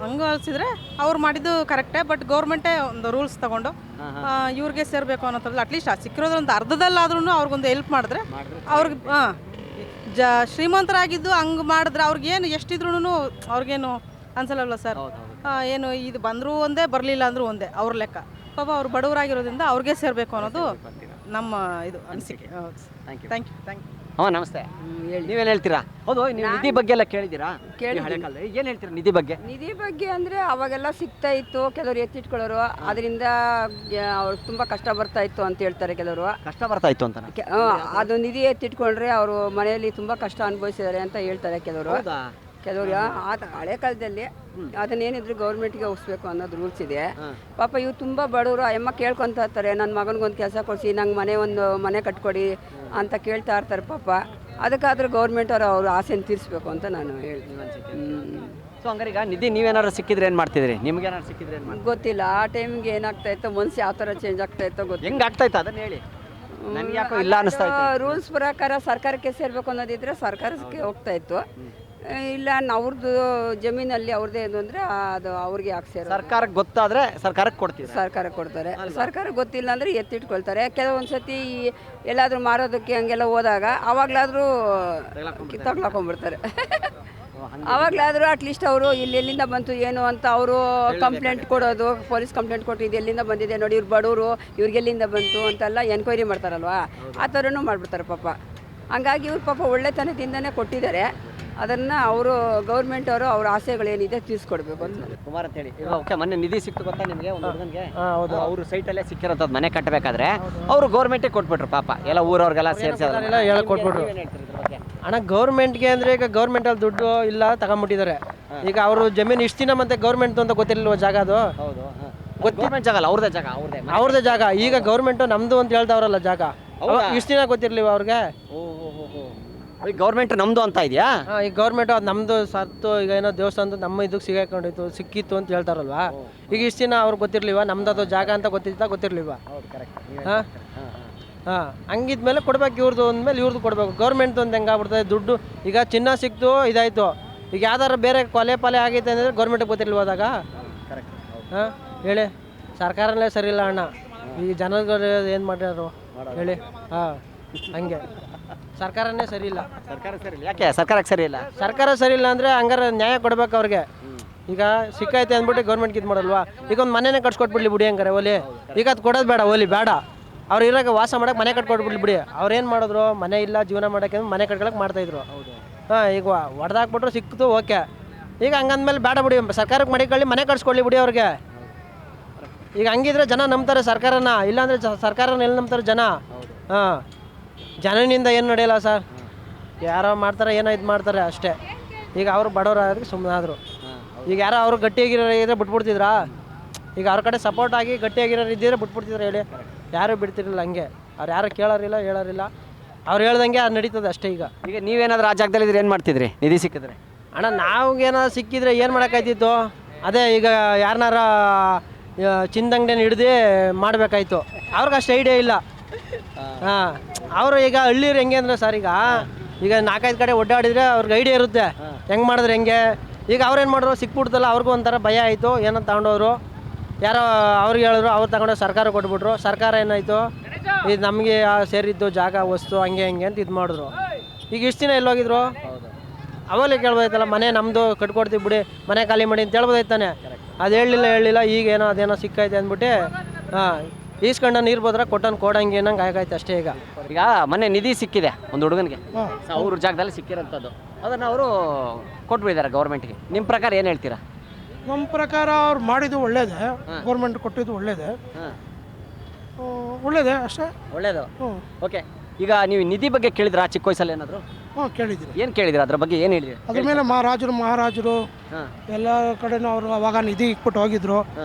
ಹಂಗೆ ಅನಿಸಿದ್ರೆ ಅವ್ರು ಮಾಡಿದ್ದು ಕರೆಕ್ಟೇ. ಬಟ್ ಗೌರ್ಮೆಂಟೇ ಒಂದು ರೂಲ್ಸ್ ತಗೊಂಡು ಇವ್ರಿಗೆ ಸೇರಬೇಕು ಅನ್ನೋದ್ರಲ್ಲಿ ಅಟ್ಲೀಸ್ಟ್ ಸಿಕ್ಕಿರೋದ್ರ ಒಂದು ಅರ್ಧದಲ್ಲಾದ್ರೂ ಅವ್ರಿಗೊಂದು ಹೆಲ್ಪ್ ಮಾಡಿದ್ರೆ ಅವ್ರಿಗೆ ಶ್ರೀಮಂತರಾಗಿದ್ದು ಹಂಗೆ ಮಾಡಿದ್ರೆ ಅವ್ರಿಗೇನು ಎಷ್ಟಿದ್ರೂ ಅವ್ರಿಗೇನು ಅನ್ಸಲ್ಲಲ್ಲ ಸರ್. ಏನು ಇದು ಬಂದರೂ ಒಂದೇ, ಬರಲಿಲ್ಲ ಅಂದರೂ ಒಂದೇ ಅವ್ರ ಲೆಕ್ಕ. ಪಾಪ ಅವ್ರು ಬಡವರಾಗಿರೋದ್ರಿಂದ ಅವ್ರಿಗೆ ಸೇರಬೇಕು ಅನ್ನೋದು ನಮ್ಮ ಇದು ಅನಿಸಿಕೆ. Thank you. ಹಾಂ, ನಮಸ್ತೆ. ನೀವೇನು ಹೇಳ್ತೀರಾ? ಹೌದು, ನೀವು ನಿಧಿ ಬಗ್ಗೆ ಎಲ್ಲ ಕೇಳಿದ್ದೀರಾ? ಹಳೆ ಕಾಲ ಏನು ಹೇಳ್ತೀರಾ ನಿಧಿ ಬಗ್ಗೆ? ನಿಧಿ ಬಗ್ಗೆ ಅಂದರೆ ಅವಾಗೆಲ್ಲ ಸಿಗ್ತಾ ಇತ್ತು, ಕೆಲವರು ಎತ್ತಿಟ್ಕೊಳ್ಳೋರು, ಅದರಿಂದ ಅವ್ರಿಗೆ ತುಂಬ ಕಷ್ಟ ಬರ್ತಾ ಇತ್ತು ಅಂತ ಹೇಳ್ತಾರೆ ಕೆಲವರು. ಕಷ್ಟ ಬರ್ತಾ ಇತ್ತು ಅಂತ ಅದು ನಿಧಿ ಎತ್ತಿಟ್ಕೊಂಡ್ರೆ ಅವರು ಮನೆಯಲ್ಲಿ ತುಂಬ ಕಷ್ಟ ಅನುಭವಿಸಿದ್ದಾರೆ ಅಂತ ಹೇಳ್ತಾರೆ ಕೆಲವರು. ಹಳೆ ಕಾಲದಲ್ಲಿ ಅದನ್ನೇನಿದ್ರು ಗೌರ್ಮೆಂಟ್ಗೆ ಒಪ್ಪಿಸ್ಬೇಕು ಅನ್ನೋದು ರೂಲ್ಸ್ ಇದೆ. ಪಾಪ ಇವು ತುಂಬ ಬಡವರು, ಅಮ್ಮ ಕೇಳ್ಕೊತಾ ಇರ್ತಾರೆ, ನನ್ನ ಮಗನಿಗೊಂದು ಕೆಲಸ ಕೊಡಿಸಿ, ನಂಗೆ ಮನೆ ಕಟ್ಕೊಡಿ ಅಂತ ಕೇಳ್ತಾ ಇರ್ತಾರೆ ಪಾಪ. ಅದಕ್ಕಾದ್ರೆ ಗೌರ್ಮೆಂಟ್ ಅವ್ರ ಆಸೆನ ತೀರಿಸ್ಬೇಕು ಅಂತ ನಾನು ಹೇಳ್ತೀನಿ. ಸೊ ಹಂಗಾರೆ ಈಗ ನಿಧಿ ನೀವೇನಾದ್ರು ಸಿಕ್ಕಿದ್ರೆ ಏನು ಮಾಡ್ತಿದ್ರಿ? ನಿಮ್ಗೆ ಏನಾದ್ರು ಸಿಕ್ಕಿದ್ರೆ ಏನು ಮಾಡ್ತೀರಿ? ಗೊತ್ತಿಲ್ಲ ಆ ಟೈಮಿಗೆ ಏನಾಗ್ತಾ ಇತ್ತು, ಮನಸ್ಸು ಯಾವ ಥರ ಚೇಂಜ್ ಆಗ್ತಾ ಇತ್ತೋ ಗೊತ್ತಿಲ್ಲ. ಹೆಂಗೆ ಆಗ್ತಾ ಇತ್ತು ಅದನ್ನ ಹೇಳಿ. ನನಗೆ ಯಾಕೋ ಇಲ್ಲ ಅನಿಸ್ತಾ ಇತ್ತು. ರೂಲ್ಸ್ ಪ್ರಕಾರ ಸರ್ಕಾರಕ್ಕೆ ಸೇರ್ಬೇಕು ಅನ್ನೋದಿದ್ರೆ ಸರ್ಕಾರಕ್ಕೆ ಹೋಗ್ತಾ ಇತ್ತು. ಇಲ್ಲ ಅವ್ರದ್ದು ಜಮೀನಲ್ಲಿ ಅವ್ರದ್ದೇ ಏನು ಅಂದರೆ ಅದು ಅವ್ರಿಗೆ ಯಾಕೆ ಸೇರೋ. ಸರ್ಕಾರಕ್ಕೆ ಗೊತ್ತಾದರೆ ಸರ್ಕಾರಕ್ಕೆ ಕೊಡ್ತೀವಿ, ಸರ್ಕಾರಕ್ಕೆ ಕೊಡ್ತಾರೆ. ಸರ್ಕಾರಕ್ಕೆ ಗೊತ್ತಿಲ್ಲ ಅಂದರೆ ಎತ್ತಿಟ್ಕೊಳ್ತಾರೆ. ಕೆಲವೊಂದು ಸತಿ ಎಲ್ಲಾದರೂ ಮಾರೋದಕ್ಕೆ ಹಂಗೆಲ್ಲ ಹೋದಾಗ ಅವಾಗಲಾದರೂ ತಗ್ಲಾಕೊಂಡ್ಬಿಡ್ತಾರೆ. ಅವಾಗಲಾದರೂ ಅಟ್ಲೀಸ್ಟ್ ಅವರು ಇಲ್ಲಿ ಎಲ್ಲಿಂದ ಬಂತು ಏನು ಅಂತ ಅವರು ಕಂಪ್ಲೇಂಟ್ ಕೊಡೋದು, ಪೊಲೀಸ್ ಕಂಪ್ಲೇಂಟ್ ಕೊಟ್ಟು ಇದು ಎಲ್ಲಿಂದ ಬಂದಿದೆ ನೋಡಿ, ಇವ್ರು ಬಡವರು, ಇವ್ರಿಗೆಲ್ಲಿಂದ ಬಂತು ಅಂತೆಲ್ಲ ಎನ್ಕ್ವೈರಿ ಮಾಡ್ತಾರಲ್ವಾ, ಆ ಥರನೂ ಮಾಡಿಬಿಡ್ತಾರೆ ಪಾಪ. ಹಂಗಾಗಿ ಇವ್ರು ಪಾಪ ಒಳ್ಳೆತನದಿಂದನೇ ಕೊಟ್ಟಿದ್ದಾರೆ. ಅದನ್ನು ಅವರು ಗೌರ್ಮೆಂಟ್ ಅವರು ಅವ್ರ ಆಸೆಗಳೇನಿದೆ ತೀರಿಸ್ಕೊಡ್ಬೇಕು ಅಂತ. ಕುಮಾರ್ ಅಂತ ಹೇಳಿ ಓಕೆ, ಮೊನ್ನೆ ನಿಧಿ ಸಿಕ್ತು ಗೊತ್ತಾ ನಿಮಗೆ ಒಂದು ಹುಡುಗನಿಗೆ? ಅವರು ಸೈಟಲ್ಲೇ ಸಿಕ್ಕಿರೋಂಥದ್ದು ಮನೆ ಕಟ್ಟಬೇಕಾದ್ರೆ ಅವರು ಗೌರ್ಮೆಂಟಿಗೆ ಕೊಟ್ಬಿಟ್ರು ಪಾಪ, ಎಲ್ಲ ಊರವ್ರಿಗೆಲ್ಲ ಸೇರಿಸಿದ್ರಲ್ಲ ಹೇಳ್ಕೊಟ್ಬಿಟ್ರು. ಅಣ್ಣ ಗೌರ್ಮೆಂಟ್ಗೆ ಅಂದರೆ ಈಗ ಗೌರ್ಮೆಂಟಲ್ಲಿ ದುಡ್ಡು ಇಲ್ಲ ತಗೊಂಬಿಟ್ಟಿದ್ದಾರೆ. ಈಗ ಅವರು ಜಮೀನು ಇಷ್ಟು ದಿನ ಮತ್ತೆ ಗೌರ್ಮೆಂಟ್ ಅಂತ ಗೊತ್ತಿರಲಿಲ್ವ ಜಾಗ ಅದು? ಹೌದು, ಗೌರ್ಮೆಂಟ್ ಜಾಗ ಅಲ್ಲ, ಅವ್ರದೇ ಜಾಗ, ಅವ್ರದ್ದೇ ಜಾಗ. ಈಗ ಗೌರ್ಮೆಂಟು ನಮ್ಮದು ಅಂತ ಹೇಳ್ತಾವ್ರಲ್ಲ ಜಾಗ, ಇಷ್ಟು ದಿನ ಗೊತ್ತಿರಲಿವ ಅವ್ರಿಗೆ? ಈಗ ಗೌರ್ಮೆಂಟ್ ನಮ್ದು ಅಂತ ಇದೆಯಾ? ಈಗ ಗೌರ್ಮೆಂಟು ಅದು ನಮ್ಮದು ಸತ್ತು ಈಗ ಏನೋ ದೇವಸ್ಥಾನದ ನಮ್ಮ ಇದಕ್ಕೆ ಸಿಗಾಕೊಂಡಿತ್ತು ಸಿಕ್ಕಿತ್ತು ಅಂತ ಹೇಳ್ತಾರಲ್ವಾ? ಈಗ ಇಷ್ಟು ದಿನ ಅವ್ರಿಗೆ ಗೊತ್ತಿರಲಿವ ನಮ್ದು ಅದು ಜಾಗ ಅಂತ ಗೊತ್ತಿರಲಿವ? ಹಾಂ ಹಾಂ, ಹಂಗಿದ್ಮೇಲೆ ಕೊಡ್ಬೇಕು ಇವ್ರದ್ದು ಅಂದಮೇಲೆ ಇವ್ರದ್ದು ಕೊಡಬೇಕು. ಗೌರ್ಮೆಂಟ್ ಅಂತ ಹೆಂಗಾಗ್ಬಿಡ್ತದೆ ದುಡ್ಡು? ಈಗ ಚಿನ್ನ ಸಿಕ್ತು ಇದಾಯಿತು, ಈಗ ಯಾವ್ದಾರು ಬೇರೆ ಕೊಲೆ ಪಾಲೆ ಆಗೈತೆ ಅಂದರೆ ಗೌರ್ಮೆಂಟಿಗೆ ಗೊತ್ತಿರಲಿವಾದಾಗ? ಹಾಂ ಹೇಳಿ, ಸರ್ಕಾರನೇ ಸರಿ ಇಲ್ಲ ಅಣ್ಣ. ಈ ಜನಗಳು ಏನು ಮಾಡ್ಯಾರು ಹೇಳಿ? ಹಾಂ ಹಂಗೆ ಸರ್ಕಾರನೇ ಸರಿ ಇಲ್ಲ. ಸರ್ಕಾರ ಸರಿ ಇಲ್ಲ. ಯಾಕೆ ಸರ್ಕಾರಕ್ಕೆ ಸರಿ ಇಲ್ಲ? ಸರ್ಕಾರ ಸರಿ ಇಲ್ಲ ಅಂದರೆ ಹಂಗಾರೆ ನ್ಯಾಯ ಕೊಡ್ಬೇಕು ಅವ್ರಿಗೆ. ಈಗ ಸಿಕ್ಕೈತೆ ಅಂದ್ಬಿಟ್ಟು ಗೌರ್ಮೆಂಟ್ಗೆ ಇದು ಮಾಡಲ್ವಾ? ಈಗ ಒಂದು ಮನೆನೇ ಕಟ್ಸ್ಕೊಟ್ಬಿಡ್ಲಿ ಬಿಡಿ ಹಂಗಾರೆ ಓಲಿ. ಈಗ ಅದು ಕೊಡೋದು ಬೇಡ, ಓಲಿ ಬೇಡ, ಅವ್ರು ಇರೋಕೆ ವಾಸ ಮಾಡೋಕೆ ಮನೆ ಕಟ್ಕೊಟ್ಬಿಡ್ಲಿ ಬಿಡಿ. ಅವ್ರೇನು ಮಾಡಿದ್ರು, ಮನೆ ಇಲ್ಲ ಜೀವನ ಮಾಡೋಕ್ಕೆ ಮನೆ ಕಟ್ಕೊಳಕ್ಕೆ ಮಾಡ್ತಾಯಿದ್ರು. ಹಾಂ, ಈಗ ಹೊಡೆದಾಕ್ಬಿಟ್ರು ಸಿಕ್ತು ಓಕೆ. ಈಗ ಹಂಗಂದ್ಮೇಲೆ ಬೇಡ ಬಿಡಿ, ಸರ್ಕಾರಕ್ಕೆ ಮಡಿಕೊಳ್ಳಿ, ಮನೆ ಕಟ್ಸ್ಕೊಳ್ಳಿ ಬಿಡಿ ಅವ್ರಿಗೆ. ಈಗ ಹಂಗಿದ್ರೆ ಜನ ನಂಬ್ತಾರೆ ಸರ್ಕಾರನ, ಇಲ್ಲಾಂದರೆ ಸರ್ಕಾರನ ಎಲ್ಲಿ ನಂಬ್ತಾರೆ ಜನ? ಹಾಂ, ಜನನಿಂದ ಏನು ನಡೆಯಲ್ಲ ಸರ್, ಯಾರೋ ಮಾಡ್ತಾರೆ ಏನೋ ಇದು ಮಾಡ್ತಾರೆ ಅಷ್ಟೇ. ಈಗ ಅವರು ಬಡವರು ಆದ್ರೆ ಸುಮ್ಮನೆ ಆದರು. ಈಗ ಯಾರೋ ಅವರು ಗಟ್ಟಿಯಾಗಿರೋ ಇದ್ರೆ ಬಿಟ್ಬಿಡ್ತಿದ್ರಾ? ಈಗ ಅವ್ರ ಕಡೆ ಸಪೋರ್ಟ್ ಆಗಿ ಗಟ್ಟಿಯಾಗಿರೋರು ಇದ್ದಿದ್ರೆ ಬಿಟ್ಬಿಡ್ತಿದ್ರು ಹೇಳಿ? ಯಾರೂ ಬಿಡ್ತಿರಲಿಲ್ಲ ಹಂಗೆ. ಅವ್ರು ಯಾರು ಕೇಳೋರಿಲ್ಲ ಹೇಳೋರಿಲ್ಲ, ಅವ್ರು ಹೇಳ್ದಂಗೆ ಅದು ನಡೀತದೆ ಅಷ್ಟೇ. ಈಗ ನೀವೇನಾದ್ರೂ ಆ ಜಾಗದಲ್ಲಿ ಇದ್ರೆ ಏನು ಮಾಡ್ತಿದ್ರಿ ನಿಧಿ ಸಿಕ್ಕಿದ್ರೆ? ಅಣ್ಣ ನಾವ್ಗೇನಾದ್ರು ಸಿಕ್ಕಿದ್ರೆ ಏನು ಮಾಡೋಕ್ಕಾಯ್ತಿತ್ತು? ಅದೇ ಈಗ ಯಾರನ್ನಾರ ಚಿಂದಂಗಡಿನ ಹಿಡ್ದು ಮಾಡಬೇಕಾಯ್ತು. ಅವ್ರಿಗೆ ಅಷ್ಟು ಐಡಿಯಾ ಇಲ್ಲ. ಹಾಂ, ಅವರು ಈಗ ಹಳ್ಳಿರು ಹೆಂಗೆ ಅಂದರೆ ಸರ್, ಈಗ 4-5 ಕಡೆ ಒಡ್ಡಾಡಿದ್ರೆ ಅವ್ರಿಗೆ ಐಡಿಯಾ ಇರುತ್ತೆ ಹೆಂಗೆ ಮಾಡಿದ್ರೆ ಹೆಂಗೆ. ಈಗ ಅವ್ರೇನು ಮಾಡಿದ್ರು, ಸಿಕ್ಬಿಡ್ತಲ್ಲ, ಅವ್ರಿಗೂ ಒಂಥರ ಭಯ ಆಯಿತು. ಏನೋ ತಗೊಂಡವರು ಯಾರೋ ಅವ್ರಿಗೆ ಹೇಳಿದ್ರು, ಅವ್ರು ತಗೊಂಡು ಸರ್ಕಾರ ಕೊಟ್ಬಿಟ್ರು. ಸರ್ಕಾರ ಏನಾಯಿತು, ಇದು ನಮಗೆ ಸೇರಿದ್ದು ಜಾಗ ವಸ್ತು ಹಂಗೆ ಹಿಂಗೆ ಅಂತ ಇದು ಮಾಡಿದ್ರು. ಈಗ ಇಷ್ಟು ದಿನ ಎಲ್ಲೋಗಿದ್ರು? ಅವಲೇ ಕೇಳ್ಬೋದಾಯ್ತಲ್ಲ, ಮನೆ ನಮ್ಮದು ಕಟ್ಕೊಡ್ತೀವಿ ಬಿಡಿ, ಮನೆ ಖಾಲಿ ಮಾಡಿ ಅಂತ ಹೇಳ್ಬೋದಾಯ್ತಾನೆ. ಅದು ಹೇಳಿಲ್ಲ. ಈಗೇನೋ ಅದೇನೋ ಸಿಕ್ಕೈತೆ ಅಂದ್ಬಿಟ್ಟು ಹಾಂ, ಈಸ್ಕೊಂಡ ನೀರು ಹೋದ್ರೆ ಕೊಟ್ಟನ್ ಕೊಡಂಗೆ ಏನಂಗೆ ಆಗಾಯ್ತು ಅಷ್ಟೇ. ಈಗ ಮೊನ್ನೆ ನಿಧಿ ಸಿಕ್ಕಿದೆ ಒಂದು ಹುಡುಗನಿಗೆ, ಅವ್ರ ಜಾಗದಲ್ಲಿ ಸಿಕ್ಕಿರೋಂಥದ್ದು, ಅದನ್ನು ಅವರು ಕೊಟ್ಬಿಟ್ಟಿದ್ದಾರೆ ಗೌರ್ಮೆಂಟ್ಗೆ. ನಿಮ್ಮ ಪ್ರಕಾರ ಏನು ಹೇಳ್ತೀರಾ? ನಮ್ಮ ಪ್ರಕಾರ ಅವ್ರು ಮಾಡಿದ್ದು ಒಳ್ಳೇದೇ, ಗೌರ್ಮೆಂಟ್ ಕೊಟ್ಟಿದ್ದು ಒಳ್ಳೇದೇ, ಒಳ್ಳೇದೇ ಅಷ್ಟೇ, ಒಳ್ಳೇದು. ಓಕೆ, ಈಗ ನೀವು ನಿಧಿ ಬಗ್ಗೆ ಕೇಳಿದ್ರಾ ಚಿಕ್ಕ ವಯಸ್ಸಲ್ಲಿ ಏನಾದರೂ? ಹಾಂ ಕೇಳಿದ್ದೀನಿ. ಏನು ಕೇಳಿದಿರ ಅದ್ರ ಬಗ್ಗೆ? ಏನು ಹೇಳಿದ್ರಿ? ಅದ್ರ ಮೇಲೆ ಮಹಾರಾಜರು ಎಲ್ಲ ಕಡೆನೂ ಅವರು ಅವಾಗ ನಿಧಿ ಇಟ್ಬಿಟ್ಟು ಹೋಗಿದ್ರು.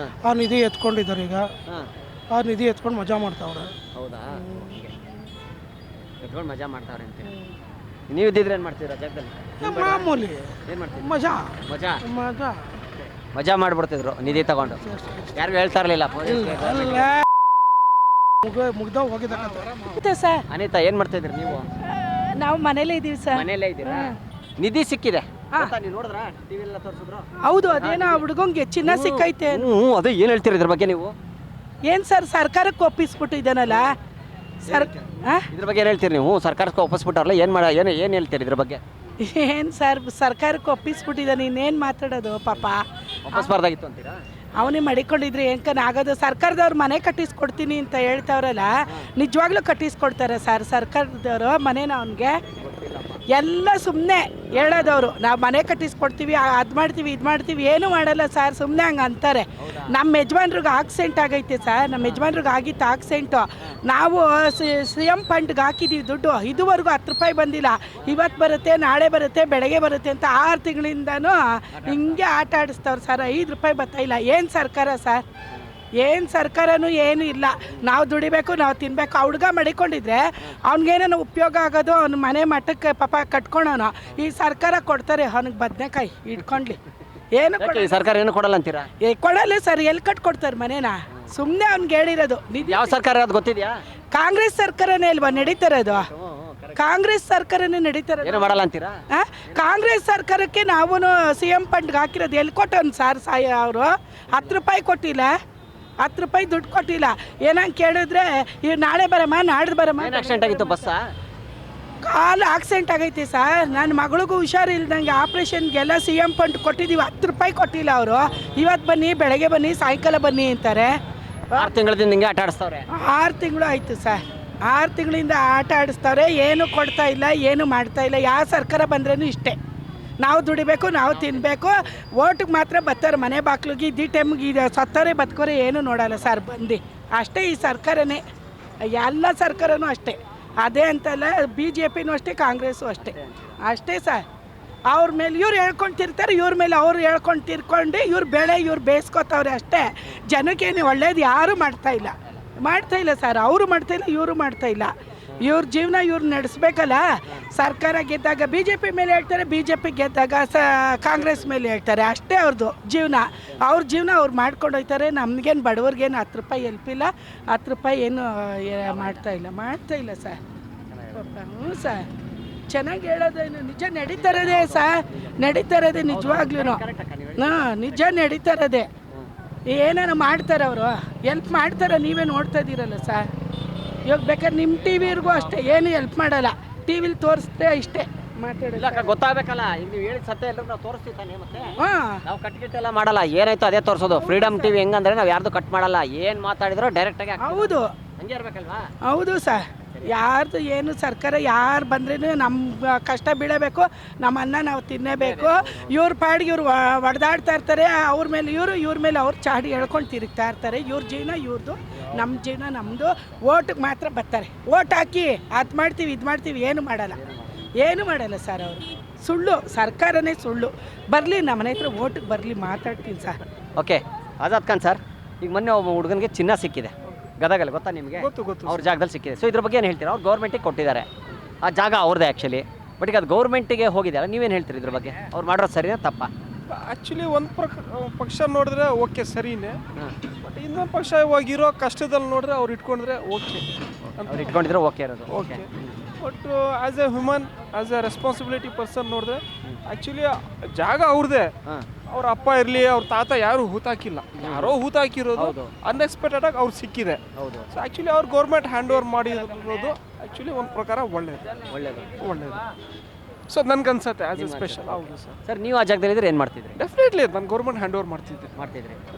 ಆ ನಿಧಿ ಎತ್ಕೊಂಡಿದ್ದಾರೆ. ಈಗ ಆ ನಿಧಿ ಎತ್ಕೊಂಡು ಮಜಾ ಮಾಡ್ತಾವ್ರೆ. ಹೌದಾ? ಎತ್ಕೊಂಡು ಮಜಾ ಮಾಡ್ತಾವ್ರೆ ಅಂತ. ನೀವು ಇದ್ದಿದ್ರೆ ಏನು ಮಾಡ್ತೀರಾ ಜಾಗದಲ್ಲಿ? ಮಾಮೂಲಿ ಏನು ಮಾಡ್ತೀವಿ? ಮಜಾ ಮಜಾ ಮಜಾ ಮಜಾ ಮಾಡ್ಬಿಡ್ತಿದ್ರು ನಿಧಿ ತಗೊಂಡು. ಯಾರಿಗೂ ಹೇಳ್ತಾ ಇರಲಿಲ್ಲ. ಮುಗ್ದ ಹೋಗಿದ್ದ ಸರ್ ಅನಿತಾ, ಏನು ಮಾಡ್ತಿದ್ರಿ ನೀವು? ನಾವು ಮನೇಲೇ ಇದ್ದೀವಿ ಸರ್. ಮನೇಲೇ ಇದ್ದೀರಾ? ನಿಧಿ ಸಿಕ್ಕಿದೆ, ನೀವು ನೋಡಿದ್ರಾ? ಟಿವಿ ಎಲ್ಲ ತೋರಿಸಿದ್ರು. ಹೌದು, ಅದೇನೋ ಹುಡುಗಂಗೆ ಚಿನ್ನ ಸಿಕ್ಕೈತೆ. ಅದೇ ಏನು ಹೇಳ್ತೀರಿ ಇದ್ರ ಬಗ್ಗೆ ನೀವು? ಏನು ಸರ್, ಸರ್ಕಾರಕ್ಕೆ ಒಪ್ಪಿಸ್ಬಿಟ್ಟು ಇದ್ದಾನಲ್ಲ ಇದ್ರ ಬಗ್ಗೆ ಏನು ಹೇಳ್ತೀರಿ ನೀವು? ಸರ್ಕಾರಕ್ಕೆ ಒಪ್ಪಿಸ್ಬಿಟ್ಟಾರಲ್ಲ, ಏನು ಹೇಳ್ತೀರಿ ಇದ್ರ ಬಗ್ಗೆ? ಏನು ಸರ್, ಸರ್ಕಾರಕ್ಕೆ ಒಪ್ಪಿಸ್ಬಿಟ್ಟಿದ್ದಾನೆ, ಇನ್ನೇನು ಮಾತಾಡೋದು ಪಾಪ. ಒಪ್ಪಿಸ್ಬಾರ್ದಾಗಿತ್ತು ಅಂತೀರಾ? ಅವನೇ ಮಡಿಕೊಂಡಿದ್ರೆ ಹೆಂಕನ ಆಗೋದು? ಸರ್ಕಾರದವ್ರು ಮನೆ ಕಟ್ಟಿಸ್ಕೊಡ್ತೀನಿ ಅಂತ ಹೇಳ್ತಾವ್ರಲ್ಲ, ನಿಜವಾಗ್ಲೂ ಕಟ್ಟಿಸ್ಕೊಡ್ತಾರೆ ಸರ್ ಸರ್ಕಾರದವರು ಮನೇನ? ಅವನಿಗೆ ಎಲ್ಲ ಸುಮ್ಮನೆ ಹೇಳೋದವರು, ನಾವು ಮನೆ ಕಟ್ಟಿಸ್ಕೊಡ್ತೀವಿ, ಅದು ಮಾಡ್ತೀವಿ ಇದು ಮಾಡ್ತೀವಿ, ಏನೂ ಮಾಡಲ್ಲ ಸರ್, ಸುಮ್ಮನೆ ಹಂಗೆ ಅಂತಾರೆ. ನಮ್ಮ ಯಜಮಾನ್ರಿಗೆ ಆಕ್ಸಿಡೆಂಟ್ ಆಗೈತೆ ಸರ್, ನಮ್ಮ ಯಜಮಾನ್ರಿಗೆ ಆಗಿತ್ತು ಆಕ್ಸಿಡೆಂಟು. ನಾವು CM ಫಂಡ್ಗೆ ಹಾಕಿದ್ದೀವಿ ದುಡ್ಡು, ಇದುವರೆಗೂ 10 ರೂಪಾಯಿ ಬಂದಿಲ್ಲ. ಇವತ್ತು ಬರುತ್ತೆ, ನಾಳೆ ಬರುತ್ತೆ, ಬೆಳಗ್ಗೆ ಬರುತ್ತೆ ಅಂತ 6 ತಿಂಗಳಿಂದನೂ ಹಿಂಗೆ ಆಟ ಆಡಿಸ್ತವ್ರು ಸರ್. 5 ರೂಪಾಯಿ ಬರ್ತಾಯಿಲ್ಲ. ಏನು ಸರ್ಕಾರ ಸರ್? ಏನು ಸರ್ಕಾರನೂ ಏನೂ ಇಲ್ಲ. ನಾವು ದುಡಿಬೇಕು, ನಾವು ತಿನ್ನಬೇಕು. ಆ ಹುಡುಗ ಮಡಿಕೊಂಡಿದ್ರೆ ಅವ್ನಿಗೇನೋ ಉಪಯೋಗ ಆಗೋದು, ಅವ್ನ ಮನೆ ಮಟ್ಟಕ್ಕೆ ಪಾಪ ಕಟ್ಕೊಳೋನು. ಈ ಸರ್ಕಾರ ಕೊಡ್ತಾರೆ ಅವ್ನಿಗೆ ಬದನೆಕಾಯಿ ಇಟ್ಕೊಂಡ್ಲಿ. ಏನು ಸರ್ಕಾರ ಏನು ಕೊಡಲ್ಲ ಅಂತೀರಾ? ಕೊಡಲ್ಲ ಸರ್, ಎಲ್ಲಿ ಕಟ್ಕೊಡ್ತಾರೆ ಮನೇನ? ಸುಮ್ಮನೆ ಅವ್ನಿಗೆ ಹೇಳಿರೋದು. ಯಾವ ಸರ್ಕಾರ ಅದು ಗೊತ್ತಿದೆಯಾ? ಕಾಂಗ್ರೆಸ್ ಸರ್ಕಾರನೇ ಅಲ್ವಾ ನಡೀತಾರದು? ಕಾಂಗ್ರೆಸ್ ಸರ್ಕಾರನೇ ನಡೀತಾರೆ. ಏನು ಮಾಡಲ್ಲ ಅಂತೀರಾ? ಕಾಂಗ್ರೆಸ್ ಸರ್ಕಾರಕ್ಕೆ ನಾವು CM ಫಂಡ್ಗೆ ಹಾಕಿರೋದು ಎಲ್ಲಿ ಕೊಟ್ಟವನು ಸರ್? ಅವರು 10 ರೂಪಾಯಿ ಕೊಟ್ಟಿಲ್ಲ, 10 ರೂಪಾಯಿ ದುಡ್ಡು ಕೊಟ್ಟಿಲ್ಲ. ಏನಂಗೆ ಕೇಳಿದ್ರೆ ಇವ್ ನಾಳೆ ಬರಮ್ಮ, ನಾಡ್ದು ಬರಮ್ಮ. ಆಕ್ಸಿಡೆಂಟ್ ಆಗಿತ್ತು ಬಸ್ಸಾ? ಕಾಲು ಆಕ್ಸಿಡೆಂಟ್ ಆಗೈತೆ ಸರ್. ನನ್ನ ಮಗಳಿಗೂ ಹುಷಾರಿಲ್ದಂಗೆ ಆಪ್ರೇಷನ್ಗೆಲ್ಲ CM ಫಂಡ್ ಕೊಟ್ಟಿದ್ದೀವಿ. 10 ರೂಪಾಯಿ ಕೊಟ್ಟಿಲ್ಲ ಅವರು. ಇವತ್ತು ಬನ್ನಿ, ಬೆಳಗ್ಗೆ ಬನ್ನಿ, ಸಾಯಂಕಾಲ ಬನ್ನಿ ಅಂತಾರೆ. 6 ತಿಂಗಳಿಂದ ಹಿಂಗೆ ಆಟ ಆಡಿಸ್ತವ್ರೆ. 6 ತಿಂಗಳು ಆಯಿತು ಸರ್. 6 ತಿಂಗಳಿಂದ ಆಟ ಆಡಿಸ್ತವ್ರೆ. ಏನು ಕೊಡ್ತಾ ಇಲ್ಲ, ಏನು ಮಾಡ್ತಾ ಇಲ್ಲ. ಯಾವ ಸರ್ಕಾರ ಬಂದ್ರೂ ಇಷ್ಟೇ, ನಾವು ದುಡಿಬೇಕು, ನಾವು ತಿನ್ನಬೇಕು. ಓಟಿಗೆ ಮಾತ್ರ ಬರ್ತಾರೆ ಮನೆ ಬಾಗಿಲಿಗೆ. ಇದ್ದ ಟೈಮ್ಗೆ ಇದು ಸತ್ತವರೇ ಬದುಕೋರೆ ಏನು ನೋಡಲ್ಲ ಸರ್ ಬಂದು. ಅಷ್ಟೇ ಈ ಸರ್ಕಾರನೇ, ಎಲ್ಲ ಸರ್ಕಾರನೂ ಅಷ್ಟೇ. ಅದೇ ಅಂತಲ್ಲ, BJPನೂ ಅಷ್ಟೇ, ಕಾಂಗ್ರೆಸ್ಸು ಅಷ್ಟೇ. ಅಷ್ಟೇ ಸರ್. ಅವ್ರ ಮೇಲೆ ಇವ್ರು ಹೇಳ್ಕೊಳ್ತಿರ್ತಾರೆ, ಇವ್ರ ಮೇಲೆ ಅವ್ರು ಹೇಳ್ಕೊಂಡು ತಿರ್ಕೊಂಡು ಇವ್ರು ಬೆಳೆ ಇವ್ರು ಬೇಯಿಸ್ಕೊತವ್ರೆ ಅಷ್ಟೇ. ಜನಕ್ಕೇನು ಒಳ್ಳೇದು ಯಾರೂ ಮಾಡ್ತಾಯಿಲ್ಲ ಸರ್. ಅವರು ಮಾಡ್ತಾಯಿಲ್ಲ, ಇವರು ಮಾಡ್ತಾಯಿಲ್ಲ. ಇವ್ರ ಜೀವನ ಇವ್ರು ನಡೆಸ್ಬೇಕಲ್ಲ. ಸರ್ಕಾರ ಗೆದ್ದಾಗ BJP ಮೇಲೆ ಹೇಳ್ತಾರೆ, BJP ಗೆದ್ದಾಗ ಕಾಂಗ್ರೆಸ್ ಮೇಲೆ ಹೇಳ್ತಾರೆ. ಅಷ್ಟೇ ಅವ್ರದ್ದು ಜೀವನ. ಅವ್ರ ಜೀವನ ಅವ್ರು ಮಾಡ್ಕೊಂಡು ಹೋಗ್ತಾರೆ. ನಮಗೇನು ಬಡವ್ರಿಗೇನು 10 ರೂಪಾಯಿ ಹೆಲ್ಪ್ ಇಲ್ಲ, 10 ರೂಪಾಯಿ ಏನು ಮಾಡ್ತಾಯಿಲ್ಲ ಸರ್. ಹ್ಞೂ ಸರ್, ಚೆನ್ನಾಗಿ ಹೇಳೋದೇನು ನಿಜ ನಡೀತಾರದೇ ಸರ್, ನಡೀತಾರದೇ ನಿಜವಾಗ್ಲೂ. ಹಾಂ, ನಿಜ ನಡೀತಾರದೇ. ಏನಾರು ಮಾಡ್ತಾರೆ ಅವರು, ಹೆಲ್ಪ್ ಮಾಡ್ತಾರೆ. ನೀವೇ ನೋಡ್ತಾ ಇದ್ದೀರಲ್ಲ ಸರ್. ಇವಾಗ ಬೇಕಾದ್ರೆ ನಿಮ್ಮ TVರ್ಗೂ ಅಷ್ಟೇ, ಏನು ಹೆಲ್ಪ್ ಮಾಡಲ್ಲ. TVಲಿ ತೋರಿಸ್ತೆ ಇಷ್ಟೇ ಮಾತಾಡೋಲ್ಲ. ಗೊತ್ತಾಗಬೇಕಲ್ಲ, ಈಗ ನೀವು ಹೇಳಿದ ಸತ್ಯ ಎಲ್ಲರೂ ನಾವು ತೋರಿಸ್ತೀವಿ ತಾನೆ. ಮತ್ತೆ ಹಾಂ, ನಾವು ಕಟ್ಗಿಟ್ಟೆಲ್ಲ ಮಾಡಲ್ಲ, ಏನಾಯ್ತು ಅದೇ ತೋರಿಸೋದು. ಫ್ರೀಡಮ್ TV ಹೆಂಗಂದ್ರೆ ನಾವು ಯಾರ್ದು ಕಟ್ ಮಾಡಲ್ಲ, ಏನು ಮಾತಾಡಿದ್ರು ಡೈರೆಕ್ಟಾಗಿ ಹೌದು ಹಂಗೆ ಇರ್ಬೇಕಲ್ವಾ. ಹೌದು ಸರ್. ಯಾರ್ದು ಏನು ಸರ್ಕಾರ ಯಾರು ಬಂದ್ರೂ ನಮ್ಮ ಕಷ್ಟ ಬೀಳಬೇಕು, ನಮ್ಮ ಅನ್ನ ನಾವು ತಿನ್ನಬೇಕು. ಇವ್ರ ಪಾಡಿಗೆ ಇವ್ರು ಹೊಡೆದಾಡ್ತಾ ಇರ್ತಾರೆ. ಅವ್ರ ಮೇಲೆ ಇವ್ರ ಮೇಲೆ ಅವ್ರು ಚಾಡಿ ಹೇಳ್ಕೊಂಡು ತಿರುಗ್ತಾ ಇರ್ತಾರೆ. ಇವ್ರ ಜೀವನ ಇವ್ರದ್ದು, ನಮ್ಮ ಜೀವನ ನಮ್ಮದು. ಓಟಿಗೆ ಮಾತ್ರ ಬರ್ತಾರೆ, ಓಟ್ ಹಾಕಿ ಅದು ಮಾಡ್ತೀವಿ ಇದು ಮಾಡ್ತೀವಿ, ಏನು ಮಾಡಲ್ಲ ಸರ್. ಅವರು ಸುಳ್ಳು, ಸರ್ಕಾರನೇ ಸುಳ್ಳು. ಬರಲಿ ನಮ್ಮ ಮನೆ ಹತ್ರ ಓಟಿಗೆ ಬರಲಿ, ಮಾತಾಡ್ತೀನಿ sir. Okay, Azad Khan sir, ಈಗ ಮೊನ್ನೆ ಒಬ್ಬ ಹುಡುಗನಿಗೆ ಚಿನ್ನ ಸಿಕ್ಕಿದೆ ಗದಗಲ್ಲಿ, ಗೊತ್ತಾ ನಿಮಗೆ? ಅವ್ರ ಜಾಗದಲ್ಲಿ ಸಿಕ್ಕಿದೆ. ಸೊ ಇದ್ರ ಬಗ್ಗೆ ಏನು ಹೇಳ್ತೀರಾ? ಅವ್ರು ಗೌರ್ಮೆಂಟಿಗೆ ಕೊಟ್ಟಿದ್ದಾರೆ, ಆ ಜಾಗ ಅವ್ರದ್ದೇ ಆ್ಯಕ್ಚುಲಿ. ಬಟ್ ಈಗ ಅದು ಗೌರ್ಮೆಂಟಿಗೆ ಹೋಗಿದೆಯಲ್ಲ, ನೀವೇನು ಹೇಳ್ತೀರಿ ಇದ್ರ ಬಗ್ಗೆ? ಅವ್ರು ಮಾಡಿರೋದು ಸರಿನಾ ತಪ್ಪಾ? ಆ್ಯಕ್ಚುಲಿ ಒಂದು ಪಕ್ಷ ನೋಡಿದ್ರೆ ಓಕೆ ಸರಿನೇ, ಬಟ್ ಇನ್ನೊಂದು ಪಕ್ಷ ಇವಾಗಿರೋ ಕಷ್ಟದಲ್ಲಿ ನೋಡಿದ್ರೆ ಅವ್ರು ಇಟ್ಕೊಂಡ್ರೆ ಓಕೆ ಅವ್ರು ಇಟ್ಕೊಂಡಿದ್ರೆ ಓಕೆ ಇರೋದು. Okay, but as A human, as A responsibility person ನೋಡಿದ್ರೆ ಆ್ಯಕ್ಚುಲಿ ಜಾಗ ಅವ್ರದ್ದೇ. ಅವ್ರ ಅಪ್ಪ ಇರಲಿ, ಅವ್ರ ತಾತ ಯಾರು ಹೂತಾಕಿಲ್ಲ, ಯಾರೋ ಹೂತಾಕಿರೋದು ಅನ್ಎಕ್ಸ್ಪೆಕ್ಟೆಡ್ ಆಗಿ ಅವ್ರು ಸಿಕ್ಕಿದೆ. ಸೊ ಆ್ಯಕ್ಚುಲಿ ಅವ್ರು ಗೌರ್ಮೆಂಟ್ ಹ್ಯಾಂಡ್ ಓವರ್ ಮಾಡಿರೋದು ಆ್ಯಕ್ಚುಲಿ ಒಂದು ಪ್ರಕಾರ ಒಳ್ಳೇದು. ಸೊ ನನ್ಗನ್ಸುತ್ತೆ ಆ್ಯಸ್ ಎ ಸ್ಪೆಷಲ್. ಹೌದು ಸರ್, ನೀವು ಆ ಜಾಗದಲ್ಲಿದ್ರೆ ಏನು ಮಾಡ್ತಿದ್ರಿ? ಡೆಫಿನೆಟ್ಲಿ ನಾನು ಗೌರ್ಮೆಂಟ್ ಹ್ಯಾಂಡ್ ಓವರ್ ಮಾಡ್ತಿದ್ದೆ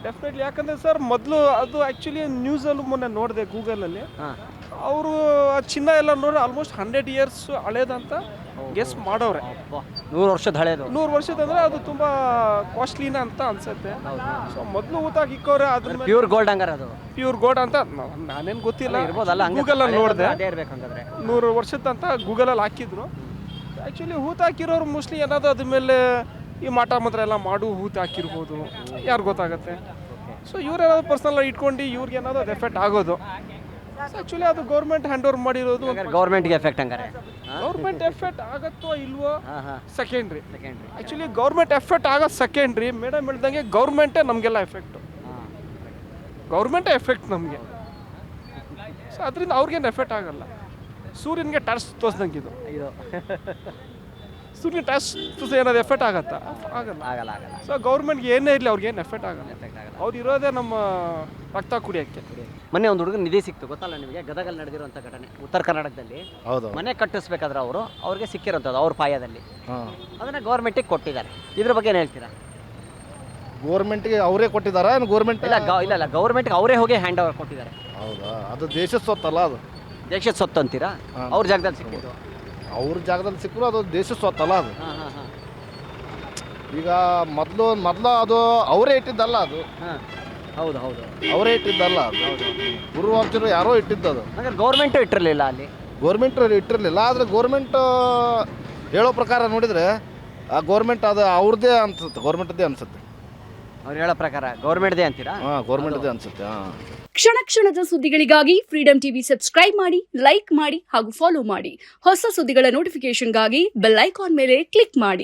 ಡೆಫಿನೆಟ್ಲಿ. ಯಾಕಂದರೆ ಸರ್ ಮೊದಲು ಅದು ಆ್ಯಕ್ಚುಲಿ ನ್ಯೂಸಲ್ಲೂ ಮೊನ್ನೆ ನೋಡಿದೆ ಗೂಗಲಲ್ಲಿ, ಅವರು ಚಿನ್ನ ಎಲ್ಲ ನೋಡಿದ್ರೆ ಆಲ್ಮೋಸ್ಟ್ 100 years ಹಳೇದಂತ ಗೆಸ್ ಮಾಡೋರೆ. 100 ವರ್ಷದ ಹಳೇದು. 100 ವರ್ಷದಂದ್ರೆ ಅದು ತುಂಬ ಕಾಸ್ಟ್ಲಿನ ಅಂತ ಅನ್ಸುತ್ತೆ. ಸೊ ಮೊದಲು ಊತಾಗಿ ಇಕ್ಕವ್ರೆ, ಅದ್ರ ಮೇಲೆ ಪ್ಯೂರ್ ಗೋಲ್ಡ್ ಹಂಗಾರೆ ಅದು ಪ್ಯೂರ್ ಗೋಲ್ಡ್ ಅಂತ ನಾನೇನು ಗೊತ್ತಿಲ್ಲ, ಇರ್ಬೋದಲ್ಲ. ಗೂಗಲಲ್ಲಿ ನೋಡಿದೆ, ಅದೇ ಇರ್ಬೇಕಂದ್ರೆ 100 ವರ್ಷದಂತ ಗೂಗಲಲ್ಲಿ ಹಾಕಿದ್ರು. ಆ್ಯಕ್ಚುಲಿ ಹೂತು ಹಾಕಿರೋರು ಮೋಸ್ಟ್ಲಿ ಏನಾದರೂ ಅದ್ರ ಮೇಲೆ ಈ ಮಾಟ ಮಂತ್ರ ಎಲ್ಲ ಮಾಡು ಹೂತು ಹಾಕಿರ್ಬೋದು, ಯಾರು ಗೊತ್ತಾಗುತ್ತೆ. ಸೊ ಇವ್ರೇನಾದ್ರು ಪರ್ಸನಲ್ ಇಟ್ಕೊಂಡು ಇವ್ರಿಗೆ ಏನಾದ್ರು ಅದು ಎಫೆಕ್ಟ್ ಆಗೋದು. ಆ್ಯಕ್ಚುಲಿ ಅದು ಗೌರ್ಮೆಂಟ್ ಹ್ಯಾಂಡ್ ಓವರ್ ಮಾಡಿರೋದು. ಗೌರ್ಮೆಂಟ್ಗೆ ಎಫೆಕ್ಟ್ ಹಂಗಾರೆ? ಗೌರ್ಮೆಂಟ್ ಎಫೆಕ್ಟ್ ಆಗತ್ತೋ ಇಲ್ವೋ ಸೆಕೆಂಡ್ರಿ. ಆ್ಯಕ್ಚುಲಿ ಗೌರ್ಮೆಂಟ್ ಎಫೆಕ್ಟ್ ಆಗೋದು ಸೆಕೆಂಡ್ರಿ. ಮೇಡಮ್ ಹೇಳ್ದಂಗೆ ಗೌರ್ಮೆಂಟೇ ನಮಗೆಲ್ಲ ಎಫೆಕ್ಟು, ಗೌರ್ಮೆಂಟೇ ಎಫೆಕ್ಟ್ ನಮಗೆ. ಸೊ ಅದರಿಂದ ಅವ್ರಿಗೇನು ಎಫೆಕ್ಟ್ ಆಗಲ್ಲ. ಸೂರ್ಯನಿಗೆ ಟಾರ್ಚ್ ತೋರಿಸ್ದಂಗೆ ಇದು ಸೂರ್ಯ ಟಾರ್ಚ್ ತೋರಿಸಿ ಏನಾದ್ರು ಎಫೆಕ್ಟ್ ಆಗತ್ತಾ? ಆಗಲ್ಲ. ಸೊ ಗೌರ್ಮೆಂಟ್ಗೆ ಏನೇ ಇರಲಿ ಅವ್ರಿಗೇನು ಎಫೆಕ್ಟ್ ಆಗಲ್ಲ. ಅವ್ರು ಇರೋದೇ ನಮ್ಮ ರಕ್ತ ಕುಡಿಯೋಕ್ಕೆ. ಮೊನ್ನೆ ಒಂದು ಹುಡುಗ ನಿಧಿ ಸಿಕ್ತು, ಗೊತ್ತಲ್ಲ ನಿಮಗೆ? ಗದಗಲ್ಲಿ ನಡೆದಿರುವಂಥ ಘಟನೆ, ಉತ್ತರ ಕರ್ನಾಟಕದಲ್ಲಿ. ಹೌದು, ಮನೆ ಕಟ್ಟಿಸ್ಬೇಕಾದ್ರೆ ಅವ್ರಿಗೆ ಸಿಕ್ಕಿರೋಂಥದ್ದು ಅವ್ರ ಪಾಯದಲ್ಲಿ, ಅದನ್ನು ಗೌರ್ಮೆಂಟಿಗೆ ಕೊಟ್ಟಿದ್ದಾರೆ. ಇದ್ರ ಬಗ್ಗೆ ಏನು ಹೇಳ್ತೀರಾ? ಗೋರ್ಮೆಂಟ್ಗೆ ಅವರೇ ಕೊಟ್ಟಿದ್ದಾರಾ? ಗೋರ್ಮೆಂಟ್ ಇಲ್ಲ, ಗೌರ್ಮೆಂಟ್ಗೆ ಅವರೇ ಹೋಗಿ ಹ್ಯಾಂಡ್ ಓವರ್ ಕೊಟ್ಟಿದ್ದಾರೆ. ಹೌದಾ? ಅದು ದೇಶದ ಸ್ವತ್ತಲ್ಲ, ಅದು ದೇಶದ ಸ್ವತ್ತು ಅಂತೀರಾ? ಅವ್ರ ಜಾಗದಲ್ಲಿ ಸಿಕ್ಕಿದ್ದು, ಅವ್ರ ಜಾಗದಲ್ಲಿ ಸಿಕ್ಕರು ಅದು ದೇಶದ ಸ್ವತ್ತಲ್ಲ ಅದು. ಈಗ ಮೊದಲು ಅದು ಅವರೇ ಇಟ್ಟಿದ್ದಲ್ಲ, ಅದು ಹೌದು ಅವರೇ ಇಟ್ಟಿದ್ದಲ್ಲ, ಅದು ಪೂರ್ವಾರ್ಜರು ಯಾರೋ ಇಟ್ಟಿದ್ದದು. ಹಾಗಾದ್ರೆ ಗೌರ್ಮೆಂಟು ಇಟ್ಟಿರಲಿಲ್ಲ ಅಲ್ಲಿ? ಗೋರ್ಮೆಂಟ್ ಇಟ್ಟಿರಲಿಲ್ಲ, ಆದರೆ ಗೋರ್ಮೆಂಟ್ ಹೇಳೋ ಪ್ರಕಾರ ನೋಡಿದರೆ ಆ ಗೋರ್ಮೆಂಟ್ ಅದು ಅವ್ರದ್ದೇ ಅನ್ಸುತ್ತೆ, ಗೌರ್ಮೆಂಟ್ದೇ ಅನ್ಸುತ್ತೆ. ಅವ್ರು ಹೇಳೋ ಪ್ರಕಾರ ಗೌರ್ಮೆಂಟ್ದೇ ಅಂತೀರಾ? ಹಾಂ, ಗೌರ್ಮೆಂಟ್ದೇ ಅನ್ಸುತ್ತೆ. ಕ್ಷಣ ಕ್ಷಣದ ಸುದ್ದಿಗಳಿಗಾಗಿ ಫ್ರೀಡಮ್ ಟಿವಿ ಸಬ್ಸ್ಕ್ರೈಬ್ ಮಾಡಿ, ಲೈಕ್ ಮಾಡಿ ಹಾಗೂ ಫಾಲೋ ಮಾಡಿ. ಹೊಸ ಸುದ್ದಿಗಳ ನೋಟಿಫಿಕೇಶನ್ಗಾಗಿ ಬೆಲ್ ಐಕಾನ್ ಮೇಲೆ ಕ್ಲಿಕ್ ಮಾಡಿ.